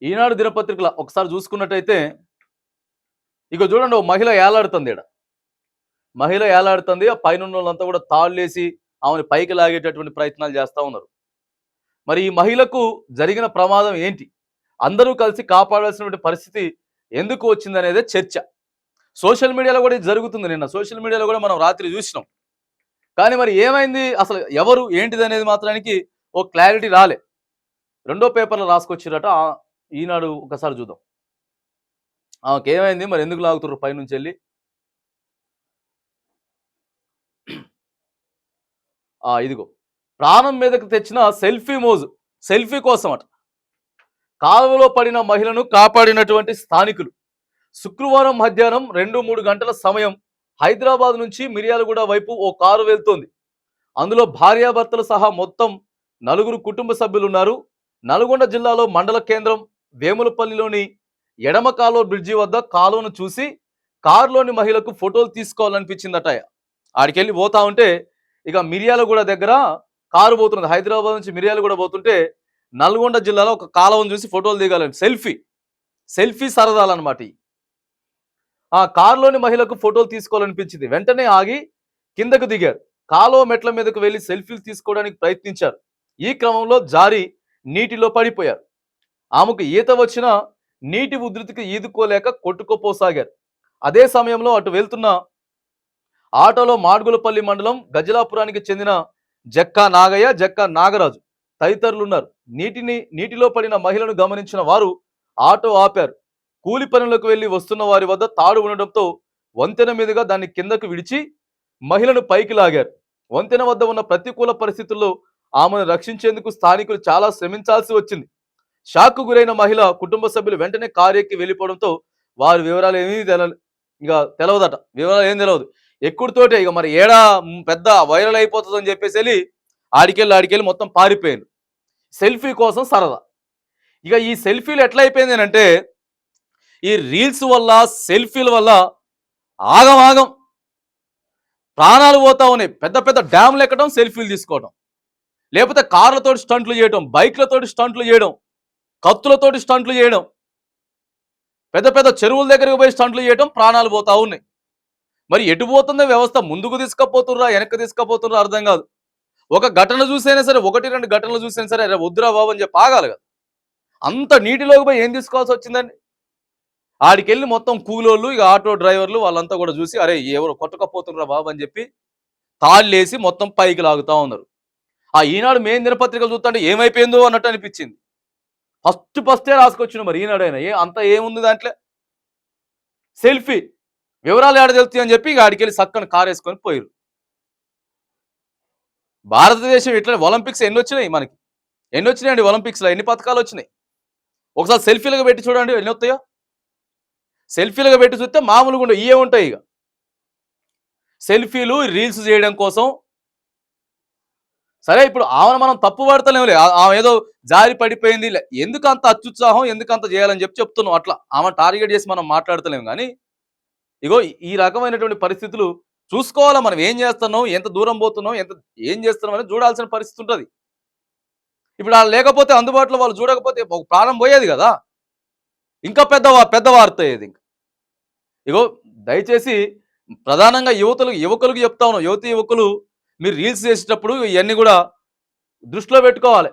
ఈనాడు దినపత్రికల ఒకసారి చూసుకున్నట్టయితే ఇక చూడండి, ఓ మహిళ ఏలాడుతుంది ఈడ. మహిళ ఏలాడుతుంది. ఆ పైనున్నోళ్ళంతా కూడా తాళ్ళేసి ఆమెను పైకి లాగేటటువంటి ప్రయత్నాలు చేస్తా ఉన్నారు. మరి ఈ మహిళకు జరిగిన ప్రమాదం ఏంటి? అందరూ కలిసి కాపాడాల్సినటువంటి పరిస్థితి ఎందుకు వచ్చిందనేదే చర్చ. సోషల్ మీడియాలో కూడా ఇది జరుగుతుంది. నిన్న సోషల్ మీడియాలో కూడా మనం రాత్రి చూసినాం. కానీ మరి ఏమైంది, అసలు ఎవరు ఏంటిది అనేది మాత్రానికి ఓ క్లారిటీ రాలే. రెండో పేపర్లో రాసుకొచ్చిరట. ఈనాడు ఒకసారి చూద్దాం. ఆమెకేమైంది, మరి ఎందుకు లాగుతున్నారు పైనుంచి వెళ్ళి? ఇదిగో, ప్రాణం మీదకు తెచ్చిన సెల్ఫీ మోజు. సెల్ఫీ కోసం అట కాలువలో పడిన మహిళను కాపాడినటువంటి స్థానికులు. శుక్రవారం మధ్యాహ్నం 2-3 గంటల సమయం హైదరాబాద్ నుంచి మిర్యాలగూడ వైపు ఓ కారు వెళ్తోంది. అందులో భార్యాభర్తలు సహా మొత్తం 4 కుటుంబ సభ్యులున్నారు. నల్గొండ జిల్లాలో మండల కేంద్రం వేములపల్లిలోని ఎడమ కాలువ బ్రిడ్జి వద్ద కాలువను చూసి కారులోని మహిళకు ఫోటోలు తీసుకోవాలనిపించిందట. ఆడికెళ్ళి పోతా ఉంటే ఇక మిర్యాలగూడ దగ్గర కారు పోతున్నది. హైదరాబాద్ నుంచి మిర్యాలగూడ పోతుంటే నల్గొండ జిల్లాలో ఒక కాలువను చూసి ఫోటోలు దిగాలని సెల్ఫీ సరదాలన్నమాట. ఆ కారులోని మహిళకు ఫోటోలు తీసుకోవాలనిపించింది. వెంటనే ఆగి కిందకు దిగారు. కాలువ మెట్ల మీదకు వెళ్లి సెల్ఫీలు తీసుకోవడానికి ప్రయత్నించారు. ఈ క్రమంలో జారి నీటిలో పడిపోయారు. ఆమెకు ఈత వచ్చిన నీటి ఉధృతికి ఈదుకోలేక కొట్టుకోపోసాగారు. అదే సమయంలో అటు వెళ్తున్న ఆటోలో మాడ్గులపల్లి మండలం గజలాపురానికి చెందిన జక్కా నాగయ్య, జక్కా నాగరాజు తదితరులున్నారు. నీటిలో పడిన మహిళను గమనించిన వారు ఆటో ఆపారు. కూలి పనులకు వెళ్లి వస్తున్న వారి వద్ద తాడు ఉండడంతో వంతెన మీదుగా దాన్ని కిందకు విడిచి మహిళను పైకి లాగారు. వంతెన వద్ద ఉన్న ప్రతికూల పరిస్థితుల్లో ఆమెను రక్షించేందుకు స్థానికులు చాలా శ్రమించాల్సి వచ్చింది. షాక్కు గురైన మహిళ కుటుంబ సభ్యులు వెంటనే కారు ఎక్కి వెళ్ళిపోవడంతో వారి వివరాలు ఏమీ తెలవదట. వివరాలు ఏం తెలియదు. ఎక్కుడితోటే ఇక మరి ఏడా పెద్ద వైరల్ అయిపోతుందని చెప్పేసి వెళ్ళి ఆడికెళ్ళి మొత్తం పారిపోయారు. సెల్ఫీ కోసం సరదా. ఇక ఈ సెల్ఫీలు ఎట్లా అయిపోయింది అంటే, ఈ రీల్స్ వల్ల సెల్ఫీల వల్ల ఆగం ప్రాణాలు పోతా ఉన్నాయి. పెద్ద పెద్ద డ్యామ్లు ఎక్కడం, సెల్ఫీలు తీసుకోవడం, లేకపోతే కార్లతోటి స్టంట్లు చేయడం, బైక్లతోటి స్టంట్లు చేయడం, కత్తులతోటి స్టంట్లు చేయడం, పెద్ద పెద్ద చెరువుల దగ్గరికి పోయి స్టంట్లు చేయడం, ప్రాణాలు పోతా ఉన్నాయి. మరి ఎటు పోతుందో వ్యవస్థ, ముందుకు తీసుకపోతుర్రా వెనక్కి తీసుకపోతుర్రా అర్థం కాదు. ఒక ఘటన చూసైనా సరే, 1-2 ఘటనలు చూసైనా సరే అరే వద్దురా బాబు అని చెప్పి ఆగాలి కదా. అంత నీటిలోకి పోయి ఏం తీసుకోవాల్సి వచ్చిందండి? ఆడికెళ్ళి మొత్తం కూలోళ్ళు, ఇక ఆటో డ్రైవర్లు వాళ్ళంతా కూడా చూసి అరే ఎవరు కొట్టకపోతుర్రా బాబు అని చెప్పి తాళ్ళేసి మొత్తం పైకి లాగుతా ఉన్నారు. ఈనాడు మెయిన్ దినపత్రికలు చూస్తుంటే ఏమైపోయిందో అన్నట్టు అనిపించింది. ఫస్టే రాసుకొచ్చిన మరి ఈనాడైనా అంత ఏముంది దాంట్లో? సెల్ఫీ వివరాలు ఏడ తెలుస్తాయి అని చెప్పి ఇక ఆడికెళ్ళి సక్కని కారు వేసుకొని పోయారు. భారతదేశం ఇట్లా ఒలింపిక్స్ ఎన్ని వచ్చినాయండి? ఒలింపిక్స్లో ఎన్ని పథకాలు వచ్చినాయి? ఒకసారి సెల్ఫీలుగా పెట్టి చూడండి ఎన్ని వస్తాయో. సెల్ఫీలుగా పెట్టి చూస్తే మామూలుగా ఉండవు, ఇవే ఉంటాయి. ఇక సెల్ఫీలు రీల్స్ చేయడం కోసం సరే. ఇప్పుడు ఆమెను మనం తప్పు పడతలేములే, ఆమె ఏదో జారి పడిపోయింది, ఎందుకు అంత అత్యుత్సాహం, ఎందుకు అంత చేయాలని చెప్తున్నాం. అట్లా ఆమె టార్గెట్ చేసి మనం మాట్లాడతలేము. కానీ ఇగో ఈ రకమైనటువంటి పరిస్థితులు చూసుకోవాలా. మనం ఏం చేస్తున్నాం, ఎంత దూరం పోతున్నాం, ఏం చేస్తున్నాం అనేది చూడాల్సిన పరిస్థితి ఉంటుంది. ఇప్పుడు వాళ్ళు లేకపోతే అందుబాటులో, వాళ్ళు చూడకపోతే ఒక ప్రాణం పోయేది కదా, ఇంకా పెద్ద వార్త అయ్యేది. ఇంకా ఇగో దయచేసి ప్రధానంగా యువకులకు చెప్తా ఉన్నాం, యువకులు మీరు రీల్స్ చేసేటప్పుడు ఇవన్నీ కూడా దృష్టిలో పెట్టుకోవాలి.